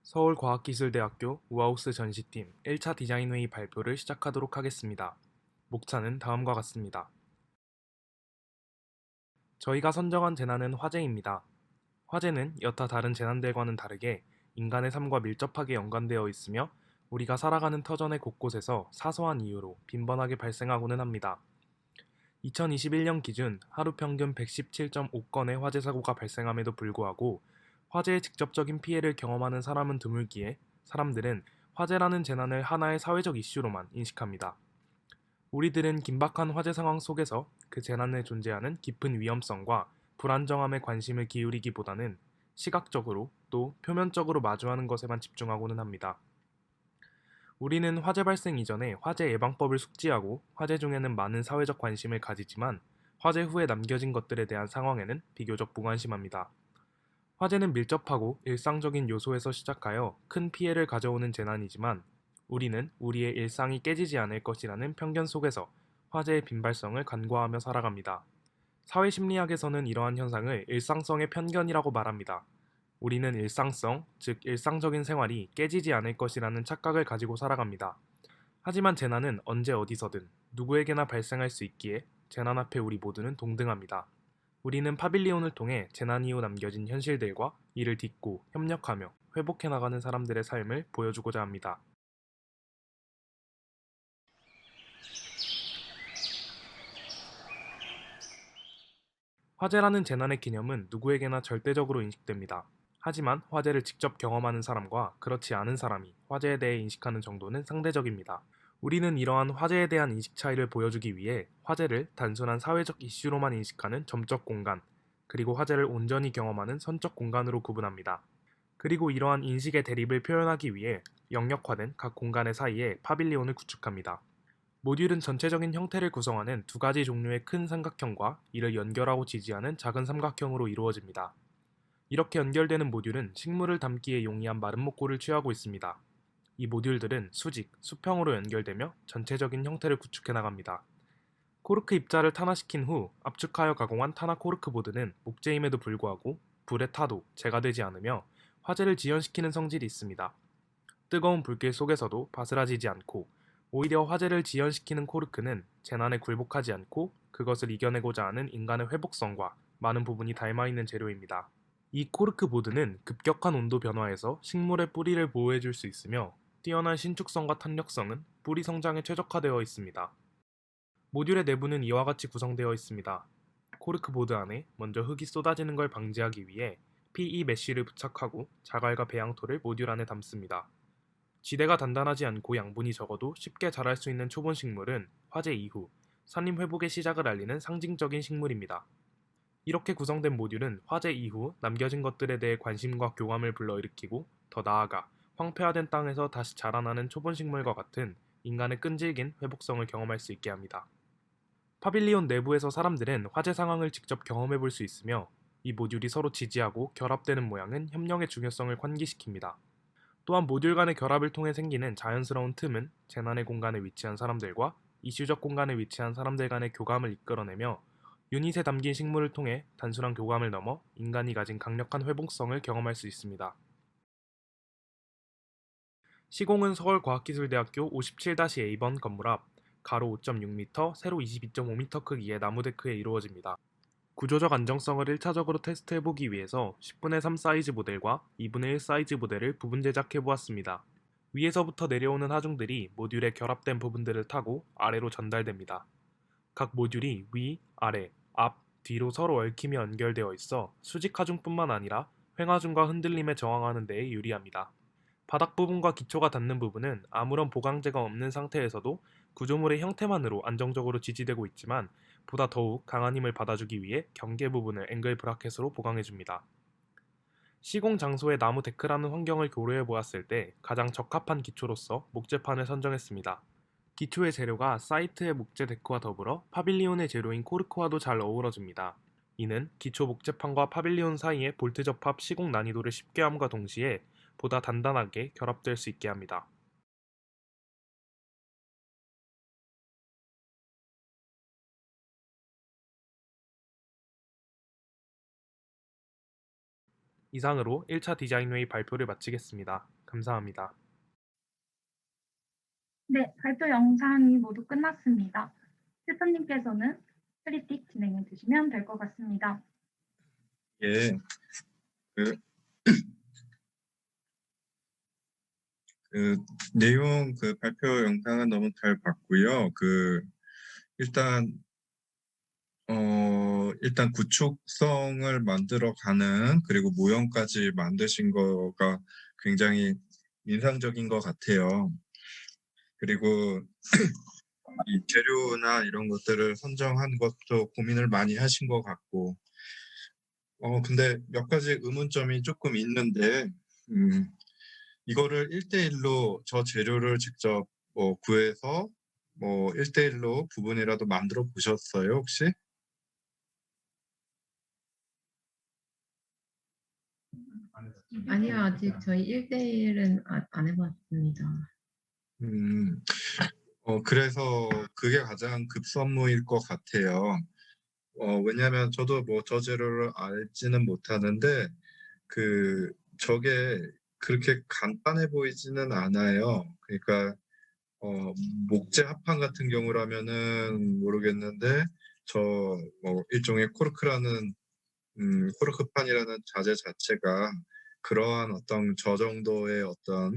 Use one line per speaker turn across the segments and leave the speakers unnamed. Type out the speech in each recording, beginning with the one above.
서울과학기술대학교 우하우스 전시팀 1차 디자인회의 발표를 시작하도록 하겠습니다. 목차는 다음과 같습니다. 저희가 선정한 재난은 화재입니다. 화재는 여타 다른 재난들과는 다르게 인간의 삶과 밀접하게 연관되어 있으며 우리가 살아가는 터전의 곳곳에서 사소한 이유로 빈번하게 발생하고는 합니다. 2021년 기준 하루 평균 117.5건의 화재 사고가 발생함에도 불구하고 화재의 직접적인 피해를 경험하는 사람은 드물기에 사람들은 화재라는 재난을 하나의 사회적 이슈로만 인식합니다. 우리들은 긴박한 화재 상황 속에서 그 재난에 존재하는 깊은 위험성과 불안정함에 관심을 기울이기보다는 시각적으로 또 표면적으로 마주하는 것에만 집중하고는 합니다. 우리는 화재 발생 이전에 화재 예방법을 숙지하고 화재 중에는 많은 사회적 관심을 가지지만 화재 후에 남겨진 것들에 대한 상황에는 비교적 무관심합니다. 화재는 밀접하고 일상적인 요소에서 시작하여 큰 피해를 가져오는 재난이지만 우리는 우리의 일상이 깨지지 않을 것이라는 편견 속에서 화재의 빈발성을 간과하며 살아갑니다. 사회심리학에서는 이러한 현상을 일상성의 편견이라고 말합니다. 우리는 일상성, 즉 일상적인 생활이 깨지지 않을 것이라는 착각을 가지고 살아갑니다. 하지만 재난은 언제 어디서든 누구에게나 발생할 수 있기에 재난 앞에 우리 모두는 동등합니다. 우리는 파빌리온을 통해 재난 이후 남겨진 현실들과 이를 딛고 협력하며 회복해 나가는 사람들의 삶을 보여주고자 합니다. 화재라는 재난의 개념은 누구에게나 절대적으로 인식됩니다. 하지만 화재를 직접 경험하는 사람과 그렇지 않은 사람이 화재에 대해 인식하는 정도는 상대적입니다. 우리는 이러한 화재에 대한 인식 차이를 보여주기 위해 화재를 단순한 사회적 이슈로만 인식하는 점적 공간, 그리고 화재를 온전히 경험하는 선적 공간으로 구분합니다. 그리고 이러한 인식의 대립을 표현하기 위해 영역화된 각 공간의 사이에 파빌리온을 구축합니다. 모듈은 전체적인 형태를 구성하는 두 가지 종류의 큰 삼각형과 이를 연결하고 지지하는 작은 삼각형으로 이루어집니다. 이렇게 연결되는 모듈은 식물을 담기에 용이한 마른 목골을 취하고 있습니다. 이 모듈들은 수직, 수평으로 연결되며 전체적인 형태를 구축해 나갑니다. 코르크 입자를 탄화시킨 후 압축하여 가공한 탄화 코르크 보드는 목재임에도 불구하고 불에 타도 재가 되지 않으며 화재를 지연시키는 성질이 있습니다. 뜨거운 불길 속에서도 바스라지지 않고 오히려 화재를 지연시키는 코르크는 재난에 굴복하지 않고 그것을 이겨내고자 하는 인간의 회복성과 많은 부분이 닮아있는 재료입니다. 이 코르크 보드는 급격한 온도 변화에서 식물의 뿌리를 보호해줄 수 있으며 뛰어난 신축성과 탄력성은 뿌리 성장에 최적화되어 있습니다. 모듈의 내부는 이와 같이 구성되어 있습니다. 코르크 보드 안에 먼저 흙이 쏟아지는 걸 방지하기 위해 PE 메쉬를 부착하고 자갈과 배양토를 모듈 안에 담습니다. 지대가 단단하지 않고 양분이 적어도 쉽게 자랄 수 있는 초본 식물은 화재 이후 산림 회복의 시작을 알리는 상징적인 식물입니다. 이렇게 구성된 모듈은 화재 이후 남겨진 것들에 대해 관심과 교감을 불러일으키고 더 나아가 황폐화된 땅에서 다시 자라나는 초본 식물과 같은 인간의 끈질긴 회복성을 경험할 수 있게 합니다. 파빌리온 내부에서 사람들은 화재 상황을 직접 경험해 볼 수 있으며 이 모듈이 서로 지지하고 결합되는 모양은 협력의 중요성을 환기시킵니다. 또한 모듈 간의 결합을 통해 생기는 자연스러운 틈은 재난의 공간에 위치한 사람들과 이슈적 공간에 위치한 사람들 간의 교감을 이끌어내며 유닛에 담긴 식물을 통해 단순한 교감을 넘어 인간이 가진 강력한 회복성을 경험할 수 있습니다. 시공은 서울과학기술대학교 57-A번 건물 앞 가로 5.6m, 세로 22.5m 크기의 나무 데크에 이루어집니다. 구조적 안정성을 1차적으로 테스트해보기 위해서 10분의 3 사이즈 모델과 2분의 1 사이즈 모델을 부분 제작해보았습니다. 위에서부터 내려오는 하중들이 모듈에 결합된 부분들을 타고 아래로 전달됩니다. 각 모듈이 위, 아래, 앞, 뒤로 서로 얽히며 연결되어 있어 수직 하중뿐만 아니라 횡하중과 흔들림에 저항하는 데에 유리합니다. 바닥 부분과 기초가 닿는 부분은 아무런 보강제가 없는 상태에서도 구조물의 형태만으로 안정적으로 지지되고 있지만 보다 더욱 강한 힘을 받아주기 위해 경계 부분을 앵글 브라켓으로 보강해줍니다. 시공 장소의 나무 데크라는 환경을 고려해 보았을 때 가장 적합한 기초로서 목재판을 선정했습니다. 기초의 재료가 사이트의 목재 데크와 더불어 파빌리온의 재료인 코르크와도 잘 어우러집니다. 이는 기초 목재판과 파빌리온 사이의 볼트 접합 시공 난이도를 쉽게 함과 동시에 보다 단단하게 결합될 수 있게 합니다. 이상으로 1차 디자인회의 발표를 마치겠습니다. 감사합니다.
네, 발표 영상이 모두 끝났습니다. 실장님께서는 크리틱 진행해 주시면 될 것 같습니다.
예, 그, 그 내용 발표 영상은 너무 잘 봤고요. 일단 일단 구축성을 만들어가는 그리고 모형까지 만드신 거가 굉장히 인상적인 것 같아요. 그리고 이 재료나 이런 것들을 선정한 것도 고민을 많이 하신 것 같고, 근데 몇 가지 의문점이 조금 있는데, 이거를 1대1로 저 재료를 직접 구해서 1대1로 부분이라도 만들어 보셨어요, 혹시?
아니요, 아직 저희 1대1은 안 해봤습니다.
음, 그래서 그게 가장 급선무일 것 같아요. 왜냐하면 저도 저 재료를 알지는 못하는데 저게 그렇게 간단해 보이지는 않아요. 그러니까 목재 합판 같은 경우라면은 모르겠는데 저 일종의 코르크라는 코르크판이라는 자재 자체가 그러한 어떤 저 정도의 어떤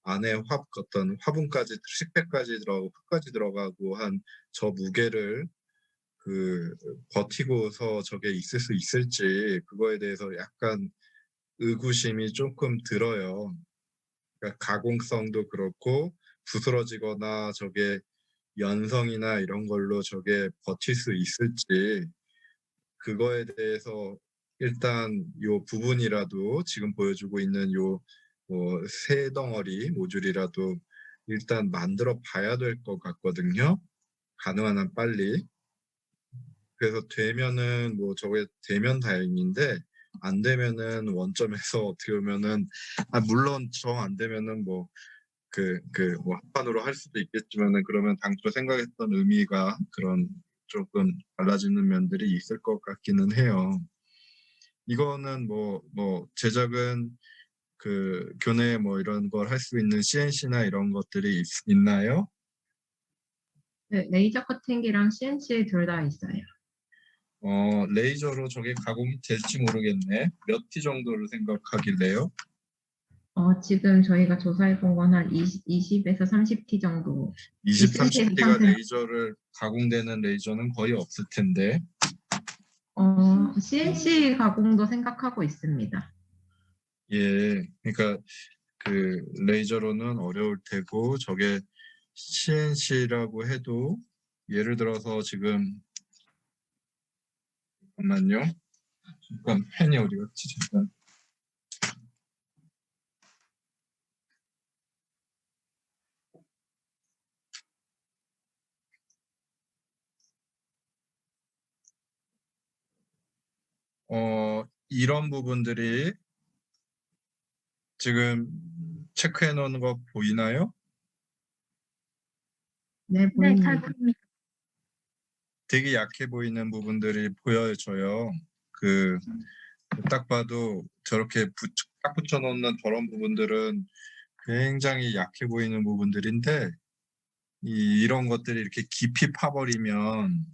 안에 어떤 화분까지 식배까지 들어가고 흙까지 들어가고 한 저 무게를 버티고서 저게 있을 수 있을지 그거에 대해서 약간 의구심이 조금 들어요. 그러니까 가공성도 그렇고 부스러지거나 저게 연성이나 이런 걸로 저게 버틸 수 있을지 그거에 대해서 일단 요 부분이라도 지금 보여주고 있는 요 새 덩어리 모듈이라도 일단 만들어 봐야 될 것 같거든요. 가능한 한 빨리. 그래서 되면은 저게 되면 다행인데 안 되면은 원점에서 어떻게 보면은 물론 정 안 되면은 합판으로 할 수도 있겠지만은 그러면 당초 생각했던 의미가 그런 조금 달라지는 면들이 있을 것 같기는 해요. 이거는 제작은 교내 이런 걸 할 수 있는 CNC나 이런 것들이 있나요?
네, 레이저 커팅기랑 CNC 둘 다 있어요.
레이저로 저게 가공이 될지 모르겠네. 몇 T 정도를 생각하길래요?
지금 저희가 조사해 본 건 한 20에서 30T 정도.
20,
20cm
30T가 레이저를 가공되는 레이저는 거의 없을 텐데.
CNC 가공도 생각하고 있습니다.
예, 그러니까 레이저로는 어려울 테고 저게 CNC라고 해도 예를 들어서 지금 잠깐만요. 잠깐 펜이 어디 갔지? 잠깐. 이런 부분들이 지금 체크해 놓은 거 보이나요?
네,
네, 잘
보입니다.
보입니다.
되게 약해 보이는 부분들이 보여져요. 딱 봐도 저렇게 딱 붙여 놓는 저런 부분들은 굉장히 약해 보이는 부분들인데 이런 것들이 이렇게 깊이 파버리면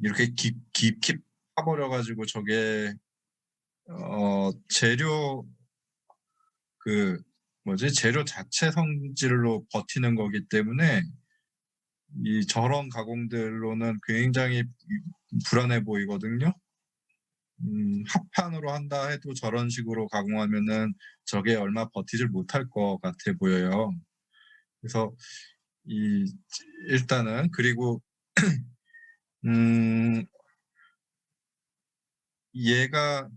이렇게 깊이 파버려 가지고 저게 재료 재료 자체 성질로 버티는 거기 때문에 저런 가공들로는 굉장히 불안해 보이거든요. 합판으로 한다 해도 저런 식으로 가공하면은 저게 얼마 버티질 못할 것 같아 보여요. 그래서 일단은 그리고 얘가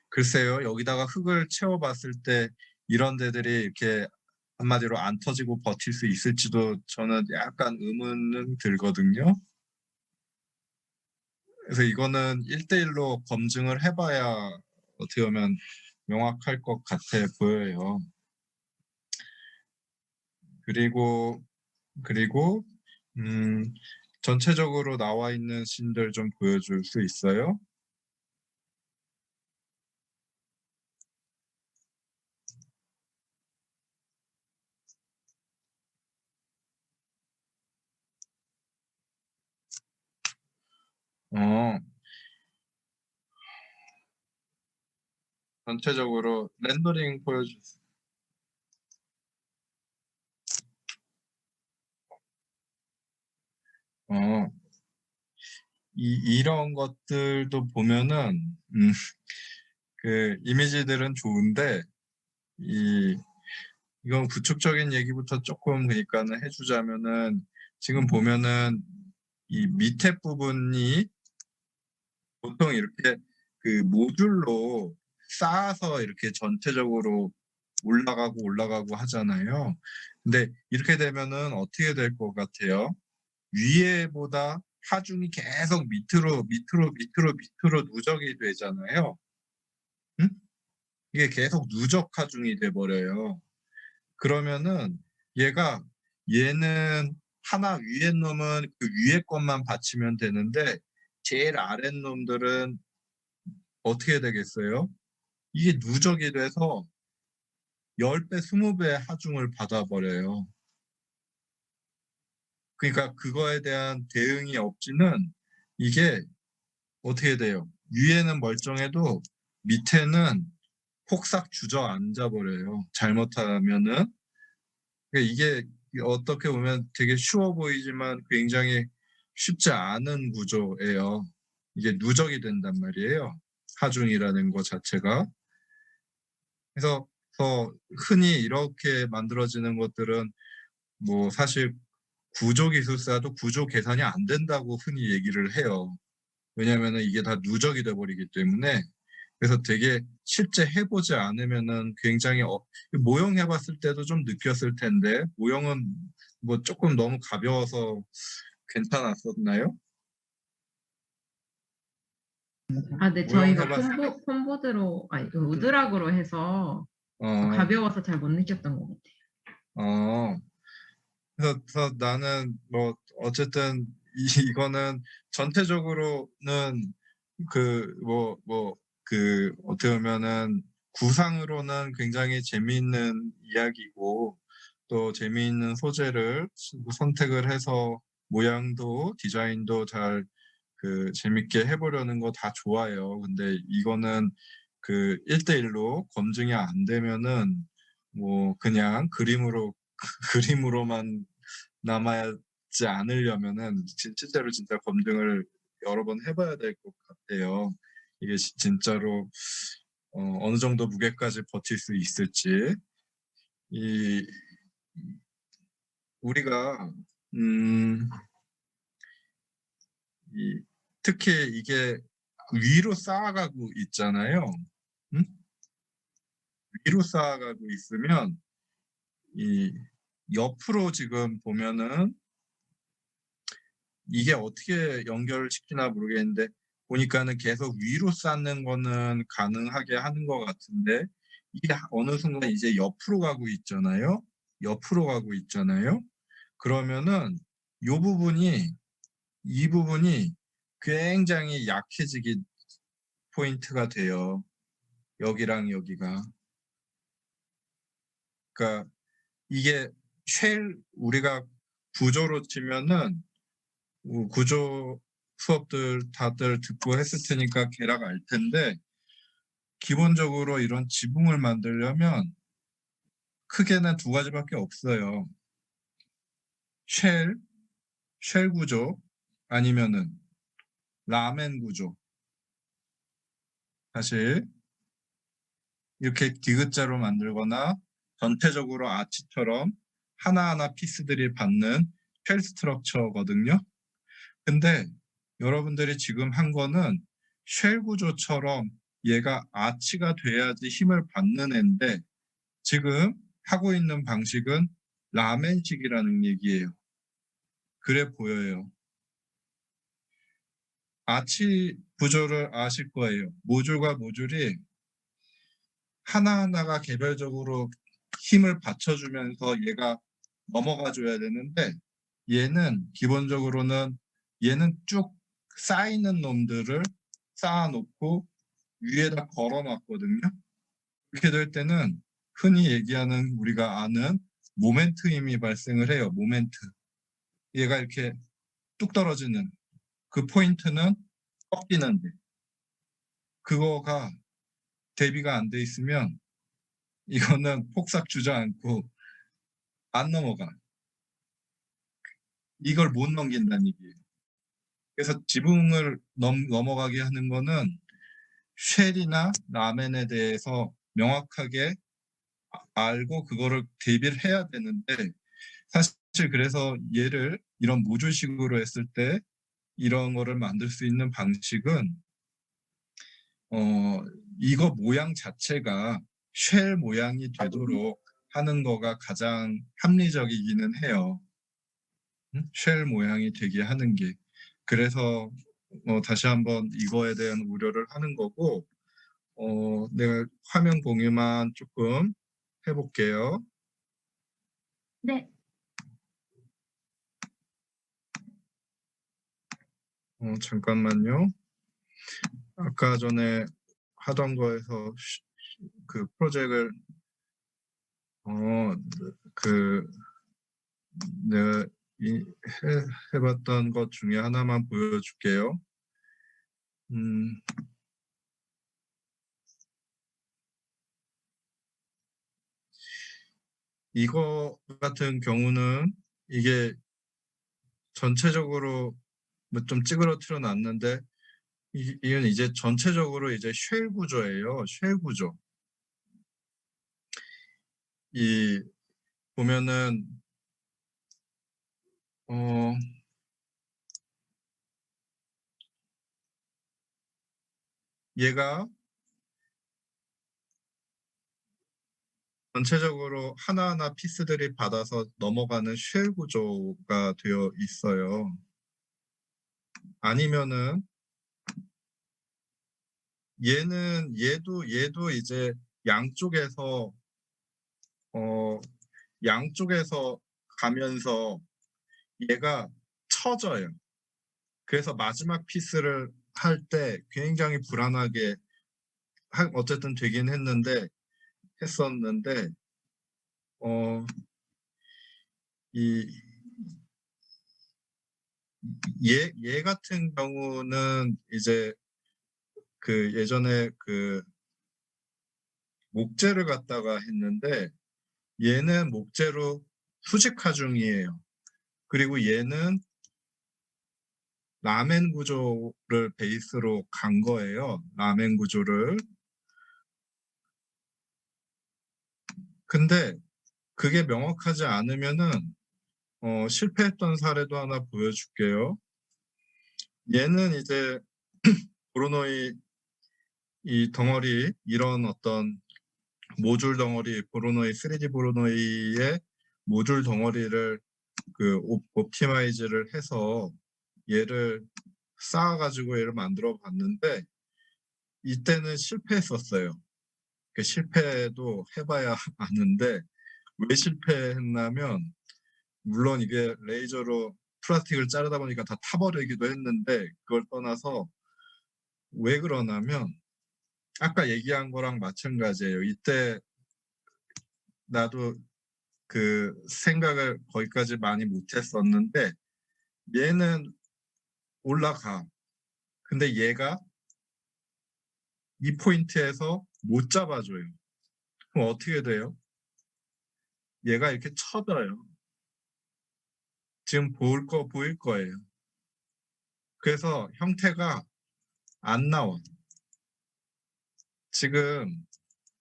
글쎄요, 여기다가 흙을 채워봤을 때 이런 데들이 이렇게 한마디로 안 터지고 버틸 수 있을지도 저는 약간 의문은 들거든요. 그래서 이거는 1대1로 검증을 해봐야 어떻게 보면 명확할 것 같아 보여요. 그리고 전체적으로 나와 있는 씬들 좀 보여줄 수 있어요? 어, 전체적으로 렌더링 보여주세요. 어, 이런 것들도 보면은, 그 이미지들은 좋은데, 이건 구축적인 얘기부터 조금 그러니까는 해주자면은, 지금 보면은 이 밑에 부분이 보통 이렇게 그 모듈로 쌓아서 이렇게 전체적으로 올라가고 하잖아요. 근데 이렇게 되면은 어떻게 될 것 같아요? 위에보다 하중이 계속 밑으로 누적이 되잖아요. 응? 이게 계속 누적 하중이 돼 버려요. 그러면은 얘는 하나 위에 놈은 그 위에 것만 받치면 되는데 제일 아랫 놈들은 어떻게 되겠어요? 이게 누적이 돼서 10배, 20배 하중을 받아버려요. 그러니까 그거에 대한 대응이 없지는 이게 어떻게 돼요? 위에는 멀쩡해도 밑에는 폭삭 주저앉아 버려요. 잘못하면은. 그러니까 이게 어떻게 보면 되게 쉬워 보이지만 굉장히 쉽지 않은 구조예요. 이게 누적이 된단 말이에요. 하중이라는 것 자체가. 그래서 더 흔히 이렇게 만들어지는 것들은 뭐 사실 구조기술사도 구조 계산이 안 된다고 흔히 얘기를 해요. 왜냐하면 이게 다 누적이 돼 버리기 때문에. 그래서 되게 실제 해보지 않으면은 굉장히 모형 해봤을 때도 좀 느꼈을 텐데 모형은 뭐 조금 너무 가벼워서 괜찮았었나요?
네,
모형
저희가
해봤을
폼보드로, 아니, 그 우드락으로 해서
어,
가벼워서 잘 못 느꼈던 것 같아요.
어, 그래서 나는 뭐 어쨌든 이거는 전체적으로는 그 어떻게 보면은 구상으로는 굉장히 재미있는 이야기고 또 재미있는 소재를 선택을 해서 모양도 디자인도 잘 그 재밌게 해보려는 거 다 좋아요. 근데 이거는 그 1대1로 검증이 안 되면은 뭐 그냥 그림으로만 남아지 않으려면은 실제로 진짜 검증을 여러 번 해봐야 될 것 같아요. 이게 진짜로 어느 정도 무게까지 버틸 수 있을지. 이 우리가 특히 이게 위로 쌓아가고 있잖아요. 음? 위로 쌓아가고 있으면 이 옆으로 지금 보면은 이게 어떻게 연결을 시키나 모르겠는데 보니까는 계속 위로 쌓는 거는 가능하게 하는 것 같은데 이게 어느 순간 이제 옆으로 가고 있잖아요. 옆으로 가고 있잖아요. 그러면은 이 부분이 굉장히 약해지기 포인트가 돼요. 여기랑 여기가. 그러니까 이게 우리가 구조로 치면은 구조 수업들 다들 듣고 했을 테니까 걔랑 알 텐데 기본적으로 이런 지붕을 만들려면 크게는 두 가지밖에 없어요. 쉘 구조 아니면은 라멘 구조. 사실 이렇게 디귿자로 만들거나 전체적으로 아치처럼 하나하나 피스들이 받는 쉘 스트럭처거든요. 근데 여러분들이 지금 한 거는 쉘 구조처럼 얘가 아치가 돼야지 힘을 받는 애인데 지금 하고 있는 방식은 라멘식이라는 얘기예요. 그래 보여요. 아치 구조를 아실 거예요. 모듈과 모듈이 하나하나가 개별적으로 힘을 받쳐주면서 얘가 넘어가 줘야 되는데 얘는 기본적으로는 얘는 쭉 쌓이는 놈들을 쌓아놓고 위에다 걸어놨거든요. 이렇게 될 때는 흔히 얘기하는 우리가 아는 모멘트 힘이 발생을 해요. 모멘트. 얘가 이렇게 뚝 떨어지는 그 포인트는 꺾이는데 그거가 대비가 안 돼 있으면 이거는 폭삭 주저앉고 안 넘어가. 이걸 못 넘긴다는 얘기예요. 그래서 지붕을 넘어가게 하는 거는 쉘이나 라멘에 대해서 명확하게 알고 그거를 대비를 해야 되는데 사실 그래서 얘를 이런 모듈식으로 했을 때 이런 거를 만들 수 있는 방식은 이거 모양 자체가 쉘 모양이 되도록 하는 거가 가장 합리적이기는 해요. 쉘 모양이 되게 하는 게. 그래서 다시 한번 이거에 대한 우려를 하는 거고 내가 화면 공유만 조금 해볼게요.
네,
잠깐만요. 아까 전에 하던 거에서 그 프로젝트를 내가 해봤던 것 중에 하나만 보여줄게요. 이거 같은 경우는 이게 전체적으로 뭐 좀 찌그러뜨려 놨는데 이건 이제 전체적으로 이제 쉘 구조예요. 쉘 구조. 이 보면은 얘가 전체적으로 하나하나 피스들이 받아서 넘어가는 쉘 구조가 되어 있어요. 아니면은 얘도 이제 양쪽에서 양쪽에서 가면서 얘가 처져요. 그래서 마지막 피스를 할 때 굉장히 불안하게 어쨌든 되긴 했었는데 이 얘 같은 경우는 이제 그 예전에 그 목재를 갖다가 했는데 얘는 목재로 수직화 중이에요. 그리고 얘는 라멘 구조를 베이스로 간 거예요. 라멘 구조를. 근데 그게 명확하지 않으면은 실패했던 사례도 하나 보여줄게요. 얘는 이제 보로노이 이 덩어리 이런 어떤 모듈 덩어리 보로노이 3D 보로노이의 모듈 덩어리를 그 옵티마이즈를 해서 얘를 쌓아가지고 얘를 만들어 봤는데 이때는 실패했었어요. 그 실패도 해봐야 아는데 왜 실패했냐면 물론 이게 레이저로 플라스틱을 자르다 보니까 다 타버리기도 했는데 그걸 떠나서 왜 그러냐면 아까 얘기한 거랑 마찬가지예요. 이때 나도 그 생각을 거기까지 많이 못했었는데 얘는 올라가. 근데 얘가 이 포인트에서 못 잡아줘요. 그럼 어떻게 돼요? 얘가 이렇게 쳐져요. 지금 보일 거예요. 그래서 형태가 안 나와. 지금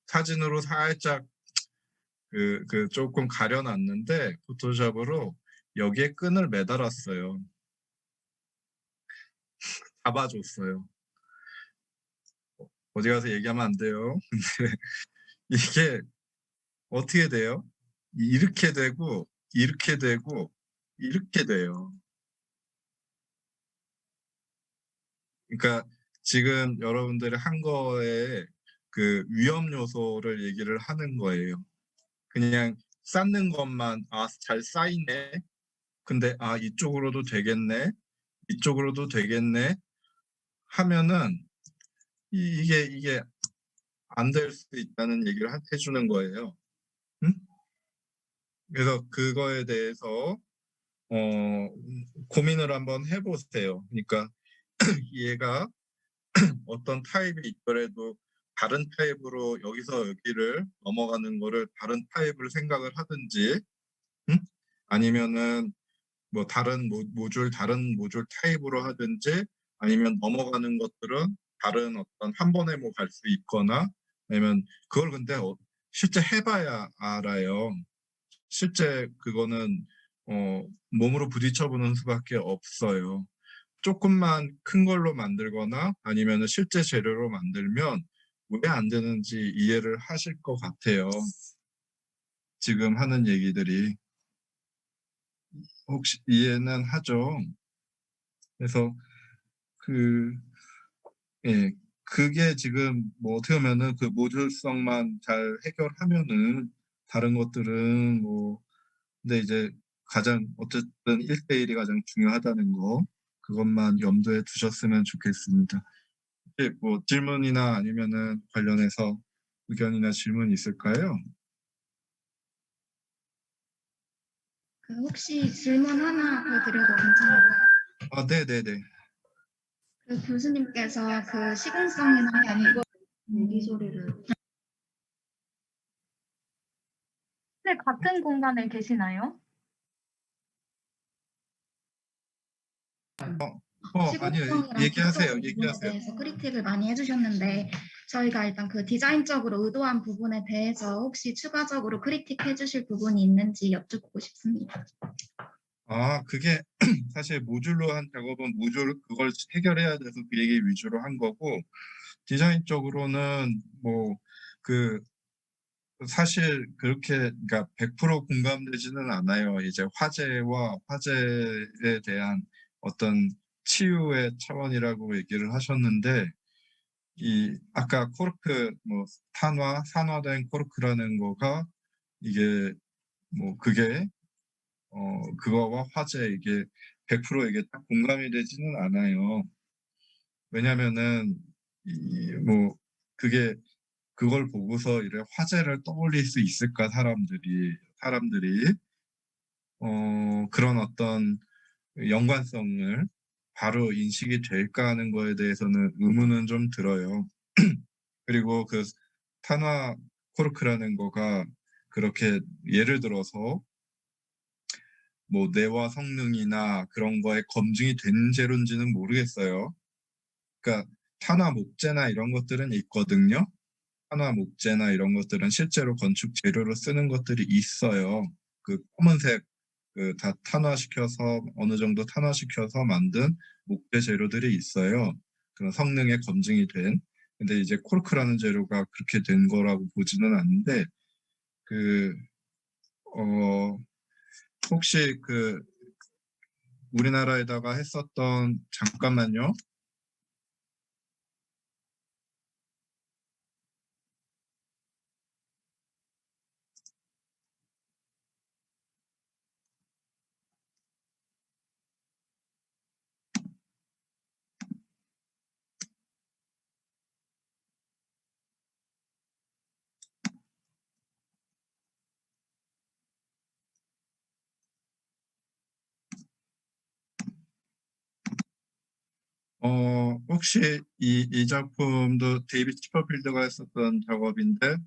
사진으로 살짝 조금 가려놨는데 포토샵으로 여기에 끈을 매달았어요. 잡아줬어요. 어디 가서 얘기하면 안 돼요. 근데 이게 어떻게 돼요? 이렇게 되고 이렇게 되고 이렇게 돼요. 그러니까 지금 여러분들이 한 거에 그 위험 요소를 얘기를 하는 거예요. 그냥 쌓는 것만 잘 쌓이네. 근데 이쪽으로도 되겠네. 이쪽으로도 되겠네. 하면은 이게 안 될 수 있다는 얘기를 해주는 거예요. 응? 그래서 그거에 대해서 고민을 한번 해보세요. 그러니까 얘가 어떤 타입이 있더라도 다른 타입으로 여기서 여기를 넘어가는 거를 다른 타입을 생각을 하든지, 아니면은 뭐 다른 다른 모듈 타입으로 하든지, 아니면 넘어가는 것들은 다른 어떤 한 번에 뭐 갈 수 있거나, 아니면 그걸 근데 실제 해봐야 알아요. 실제 그거는 몸으로 부딪혀보는 수밖에 없어요. 조금만 큰 걸로 만들거나 아니면은 실제 재료로 만들면 왜 안 되는지 이해를 하실 것 같아요. 지금 하는 얘기들이. 혹시 이해는 하죠? 그래서 예, 그게 지금 뭐 어떻게 보면은 그 모듈성만 잘 해결하면은 다른 것들은 뭐, 근데 이제 가장 어쨌든 1대1이 가장 중요하다는 거, 그것만 염두에 두셨으면 좋겠습니다. 뭐 질문이나 아니면은 관련해서 의견이나 질문 있을까요?
혹시 질문 하나 더 드려도 괜찮을까요?
네네네.
교수님께서 시공성이나 이거 얘기 소리를
네, 같은 공간에 계시나요?
아니요.
시공성이랑
얘기하세요.
부분에
얘기하세요.
대해서 크리틱을 많이 해주셨는데 저희가 일단 디자인적으로 의도한 부분에 대해서 혹시 추가적으로 크리틱해 주실 부분이 있는지 여쭙고 싶습니다.
그게 사실 모듈로 한 작업은 모듈 그걸 해결해야 돼서 그 얘기 위주로 한 거고, 디자인적으로는 사실 그렇게, 그러니까 100% 공감되지는 않아요. 이제 화재에 대한 어떤 치유의 차원이라고 얘기를 하셨는데, 아까 코르크 산화된 코르크라는 거가 이게 그게 그거와 화재 이게 100% 이게 딱 공감이 되지는 않아요. 왜냐면은 그게 그걸 보고서 이래 화재를 떠올릴 수 있을까, 사람들이 그런 어떤 연관성을 바로 인식이 될까 하는 거에 대해서는 의문은 좀 들어요. 그리고 그 탄화 코르크라는 거가 그렇게 예를 들어서 뭐 내화 성능이나 그런 거에 검증이 된 재료인지는 모르겠어요. 그러니까 탄화 목재나 이런 것들은 있거든요. 탄화 목재나 이런 것들은 실제로 건축 재료로 쓰는 것들이 있어요. 그 검은색 다 탄화시켜서 어느 정도 탄화시켜서 만든 목재 재료들이 있어요. 그런 성능에 검증이 된. 근데 이제 코르크라는 재료가 그렇게 된 거라고 보지는 않는데, 혹시 우리나라에다가 했었던, 잠깐만요. 혹시 이 작품도 데이비드 치퍼필드가 했었던 작업인데,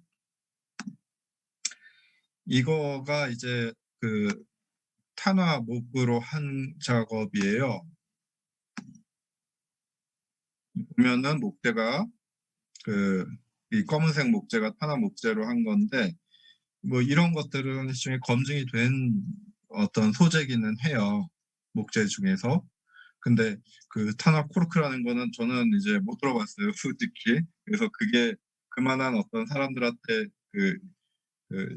이거가 이제 탄화 목으로 한 작업이에요. 보면은 목재가 이 검은색 목재가 탄화 목재로 한 건데, 뭐 이런 것들은 일종의 검증이 된 어떤 소재기는 해요. 목재 중에서. 근데 탄화 코르크라는 거는 저는 이제 못 들어봤어요, 솔직히. 그래서 그게 그만한 어떤 사람들한테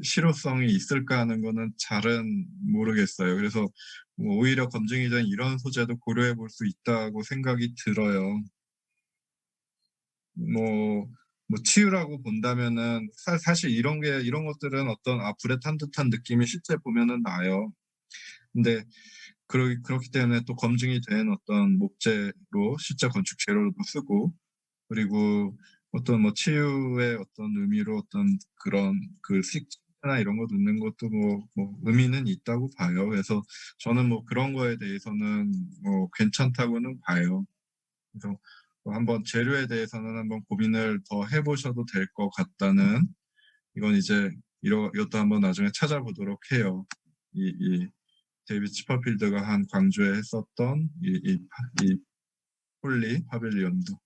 실효성이 있을까 하는 거는 잘은 모르겠어요. 그래서 뭐 오히려 검증이 된 이런 소재도 고려해 볼 수 있다고 생각이 들어요. 치유라고 본다면은 사실 이런 것들은 어떤 불에 탄 듯한 느낌이 실제 보면은 나요. 근데 그렇기 때문에 또 검증이 된 어떤 목재로 실제 건축 재료로도 쓰고, 그리고 어떤 치유의 어떤 의미로 어떤 그런 스틱나 이런 거 넣는 것도 의미는 있다고 봐요. 그래서 저는 그런 거에 대해서는 괜찮다고는 봐요. 그래서 한번 재료에 대해서는 한번 고민을 더 해보셔도 될 것 같다는, 이건 이제 이것도 한번 나중에 찾아보도록 해요. 이 데이비드 치퍼필드가 한 광주에 했었던 이 폴리 파빌리온도.